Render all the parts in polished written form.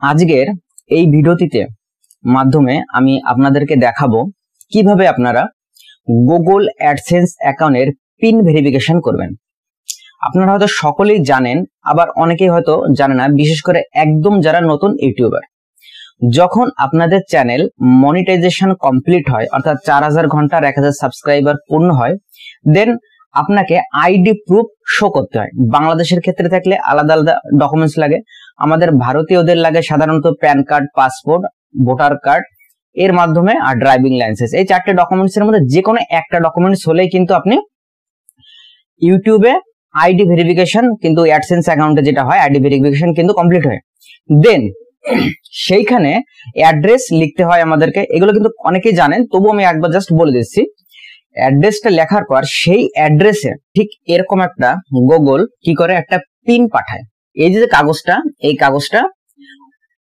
আজকের এই ভিডিওটিতে মাধ্যমে আমি আপনাদেরকে দেখাবো কিভাবে আপনারা গুগল অ্যাডসেন্স অ্যাকাউন্টের পিন ভেরিফিকেশন করবেন। আপনারা হয়তো সকলেই জানেন, আবার অনেকেই হয়তো জানে না, বিশেষ করে একদম যারা নতুন ইউটিউবার। যখন আপনাদের চ্যানেল মনিটাইজেশন কমপ্লিট হয়, অর্থাৎ 4000 ঘন্টার 1000 সাবস্ক্রাইবার পূর্ণ হয়, দেন আপনাকে আইডি প্রুফ শো করতে হয়। বাংলাদেশের ক্ষেত্রে থাকলে আলাদা আলাদা ডকুমেন্টস লাগে, আমাদের ভারতীয়দের লাগে সাধারণত pan card, passport, voter card, এর মাধ্যমে আর ড্রাইভিং লাইসেন্স। এই 4টে ডকুমেন্টস এর মধ্যে যে কোনো একটা ডকুমেন্টস হলেই কিন্তু আপনি ইউটিউবে আইডি ভেরিফিকেশন, কিন্তু অ্যাডসেন্স অ্যাকাউন্টে যেটা হয় আইডি ভেরিফিকেশন কিন্তু কমপ্লিট হয়। দেন সেইখানে অ্যাড্রেস লিখতে হয় আমাদেরকে। এগুলো কিন্তু অনেকেই জানেন, তবু আমি একবার জাস্ট বলে দিচ্ছি। অ্যাড্রেসটা লেখার পর সেই অ্যাড্রেসে ঠিক এরকম একটা গুগল কি করে একটা পিন পাঠায়। এই যে কাগজটা, এই কাগজটা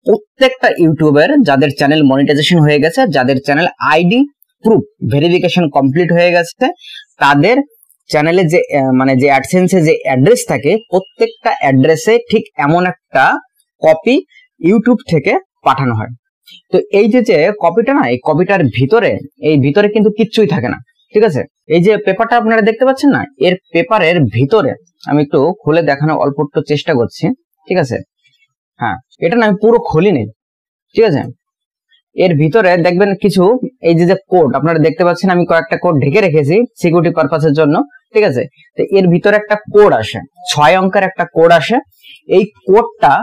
প্রত্যেকটা ইউটিউবার যাদের চ্যানেল মনিটাইজেশন হয়ে গেছে, যাদের channel ID proof verification complete হয়ে গেছে, তাদের চ্যানেলে যে যে অ্যাডসেন্সে যে অ্যাড্রেস থাকে, প্রত্যেকটা অ্যাড্রেসে ঠিক এমন একটা কপি ইউটিউব থেকে পাঠানো হয়। তো এই যে কপিটা না, এই কপিটার ভিতরে কিন্তু কিচ্ছুই থাকে না, ঠিক আছে। এই যে পেপারটা আপনারা দেখতে পাচ্ছেন না, এর পেপারের ভিতরে আমি একটু খুলে দেখানোর অল্প একটু চেষ্টা করছি, ঠিক আছে। হ্যাঁ, এটা না আমি পুরো খুলিনি, ঠিক আছে। এর ভিতরে দেখবেন কিছু এই যে কোড আপনারা দেখতে পাচ্ছেন, আমি কয়েকটা কোড ঢেকে রেখেছি সিকিউরিটি পারপাসের জন্য, ঠিক আছে। তো এর ভিতরে একটা কোড আসে, 6 অঙ্কের একটা কোড আসে। এই কোডটা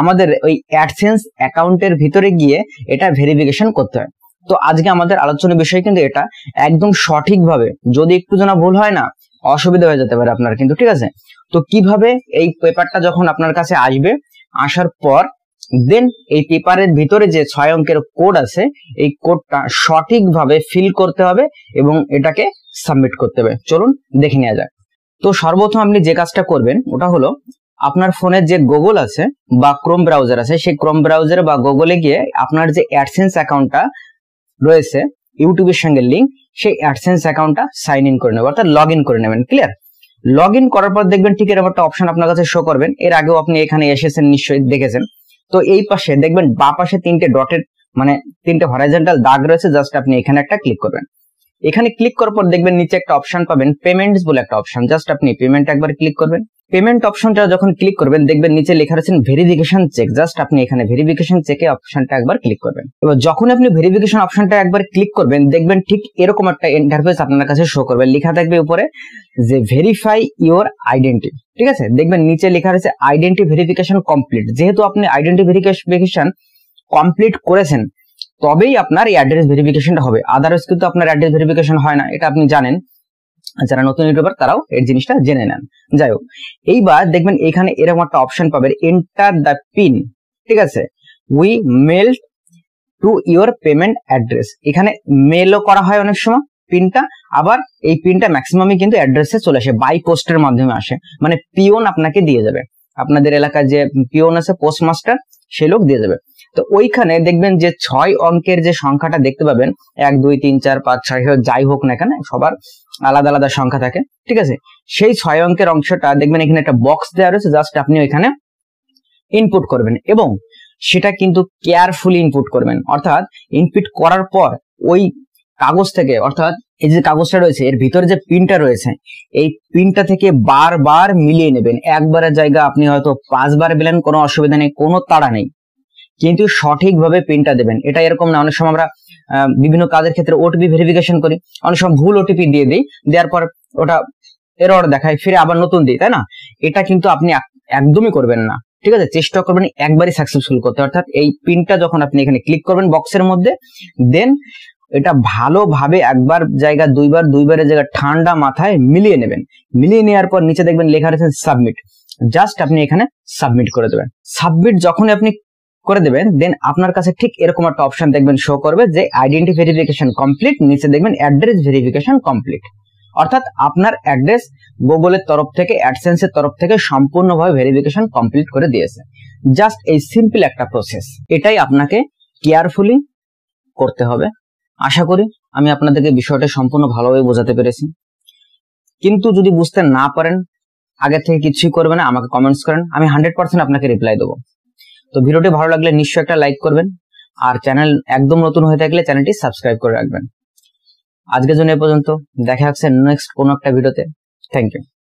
আমাদের ওই অ্যাডসেন্স অ্যাকাউন্টের ভিতরে গিয়ে এটা ভেরিফিকেশন করতে হয়। তো আজকে আমাদের আলোচনার বিষয় কিন্তু এটা একদম সঠিকভাবে, যদি একটু যেন ভুল হয় না, অসুবিধা হয়ে যেতে পারে আপনার কিন্তু, ঠিক আছে। তো কিভাবে এই পেপারটা যখন আপনার কাছে আসবে, আসার পর দেন এই পেপারের ভিতরে যে 6 অঙ্কের কোড আছে, এই কোডটা সঠিকভাবে ফিল করতে হবে এবং এটাকে সাবমিট করতে হবে। চলুন দেখে নেওয়া যাক। তো সর্বপ্রথম আপনি যে কাজটা করবেন ওটা হলো, আপনার ফোনের যে গুগল আছে বা ক্রোম ব্রাউজার আছে, সেই ক্রোম ব্রাউজার বা গুগলে গিয়ে আপনার যে অ্যাডসেন্স অ্যাকাউন্টটা রয়েছে ইউটিউবের সঙ্গে লিঙ্ক, সেই অ্যাডসেন্স অ্যাকাউন্টটা সাইন ইন করে নেবেন, অর্থাৎ লগ ইন করে নেবেন। ক্লিয়ার? লগ ইন করার পর দেখবেন ঠিক এরকম একটা অপশন আপনার কাছে শো করবেন। এর আগেও আপনি এখানে এসেছেন, নিশ্চয়ই দেখেছেন। তো এই পাশে দেখবেন বাঁ পাশে 3টে ডটের 3টে হরাইজন্টাল দাগ রয়েছে, জাস্ট আপনি এখানে একটা ক্লিক করবেন। এখানে ক্লিক করার পর দেখবেন নিচে একটা অপশন পাবেন, পেমেন্টস বলে একটা অপশন, জাস্ট আপনি পেমেন্ট একবার ক্লিক করবেন। পেমেন্ট অপশনটা যখন ক্লিক করবেন দেখবেন নিচে লেখা রয়েছে ভেরিফিকেশন চেক, জাস্ট আপনি এখানে ভেরিফিকেশন চেকে অপশনটা একবার ক্লিক করবেন। এবার যখন আপনি ভেরিফিকেশন অপশনটা একবার ক্লিক করবেন দেখবেন ঠিক এরকম একটা ইন্টারফেস আপনার কাছে শো করবে। লেখা থাকবে উপরে যে ভেরিফাই ইওর আইডেন্টি, ঠিক আছে। দেখবেন নিচে লেখা রয়েছে আইডেন্টি ভেরিফিকেশন কমপ্লিট। যেহেতু আপনি আইডেন্টি ভেরিফিকেশন কমপ্লিট করেছেন, তবেই আপনার এই অ্যাড্রেস ভেরিফিকেশনটা হবে, আদারওয়াইজ কিন্তু আপনার অ্যাড্রেস ভেরিফিকেশন হয় না, এটা আপনি জানেন। যারা নতুন ইউটিউবার তারাও এই জিনিসটা জেনে নেন। যাই হোক, এইবার দেখবেন এখানে এরকম একটা অপশন পাবেন, এন্টার দ্য পিন, ঠিক আছে, we mail to your payment address. এখানে মেলও করা হয় অনেক সময় পিনটা, আবার এই পিনটা ম্যাক্সিমামই কিন্তু অ্যাড্রেসে চলে আসে, বাই পোস্টের মাধ্যমে আসে, মানে পিওন আপনাকে দিয়ে যাবে। আপনাদের এলাকায় যে পিওন আছে, পোস্টমাস্টার, সে লোক দিয়ে যাবে। তো ওইখানে দেখবেন যে 6 অঙ্কের যে সংখ্যাটা দেখতে পাবেন, 1 2 3 4 5 6, যাই হোক না কেন সবার আলাদা আলাদা সংখ্যা থাকে, ঠিক আছে। সেই 6 অঙ্কের অংশটা দেখবেন এখানে একটা বক্স দেওয়া রয়েছে, জাস্ট আপনি ওইখানে ইনপুট করবেন এবং সেটা কিন্তু কেয়ারফুলি ইনপুট করবেন। অর্থাৎ ইনপুট করার পর ওই কাগজ থেকে, অর্থাৎ এই যে কাগজটা রয়েছে এর ভিতরে যে পিনটা রয়েছে, এই পিনটা থেকে বারবার মিলিয়ে নেবেন। একবারের জায়গা আপনি হয়তো 5 বার পেলেন, কোনো অসুবিধা নেই, কোনো তাড়া নেই, কিন্তু সঠিকভাবে পিনটা দেবেন। এটা এরকম না, অনেক সময় আমরা বিভিন্ন কাজের ক্ষেত্রে ওটিপি ভেরিফিকেশন করি, অনেক সময় ভুল ওটিপি দিয়ে দিই, দেওয়ার পর ওটা এরর দেখায়, ফিরে আবার নতুন দিই, তাই না? এটা কিন্তু আপনি একদমই করবেন না, ঠিক আছে। চেষ্টা করবেন একবারই সাকসেসফুল করতে। অর্থাৎ এই পিনটা যখন আপনি এখানে ক্লিক করবেন বক্সের মধ্যে, দেন এটা ভালোভাবে একবার জায়গা দুইবারের জায়গা ঠান্ডা মাথায় মিলিয়ে নেবেন। মিলিয়ে নেওয়ার পর নিচে দেখবেন লেখা রয়েছে সাবমিট, জাস্ট আপনি এখানে সাবমিট করে দেবেন। সাবমিট যখন আপনি করে দেবেন, দেন আপনার কাছে ঠিক এরকম একটা অপশন দেখবেন শো করবে যে আইডেন্টি ভেরিফিকেশন কমপ্লিট, নিচে দেখবেন অ্যাড্রেস ভেরিফিকেশন কমপ্লিট। অর্থাৎ আপনার অ্যাড্রেস গুগলের তরফ থেকে, অ্যাডসেন্সের তরফ থেকে সম্পূর্ণভাবে ভেরিফিকেশন কমপ্লিট করে দিয়েছে। জাস্ট এই সিম্পল একটা প্রসেস, এটাই আপনাকে কেয়ারফুলি করতে হবে। আশা করি আমি আপনাদেরকে বিষয়টা সম্পূর্ণ ভালোভাবে বোঝাতে পেরেছি। কিন্তু যদি বুঝতে না পারেন, আগে থেকে কিছুই করবে না, আমাকে কমেন্টস করেন, আমি 100% আপনাকে রিপ্লাই দেবো। তো ভিডিওটি ভালো লাগলে নিশ্চয়ই একটা লাইক করবেন, আর চ্যানেল একদম নতুন হয়ে থাকলে চ্যানেলটি সাবস্ক্রাইব করে রাখবেন। আজকের জন্য এ পর্যন্ত, দেখা হচ্ছে নেক্সট কোনো একটা ভিডিওতে। Thank you.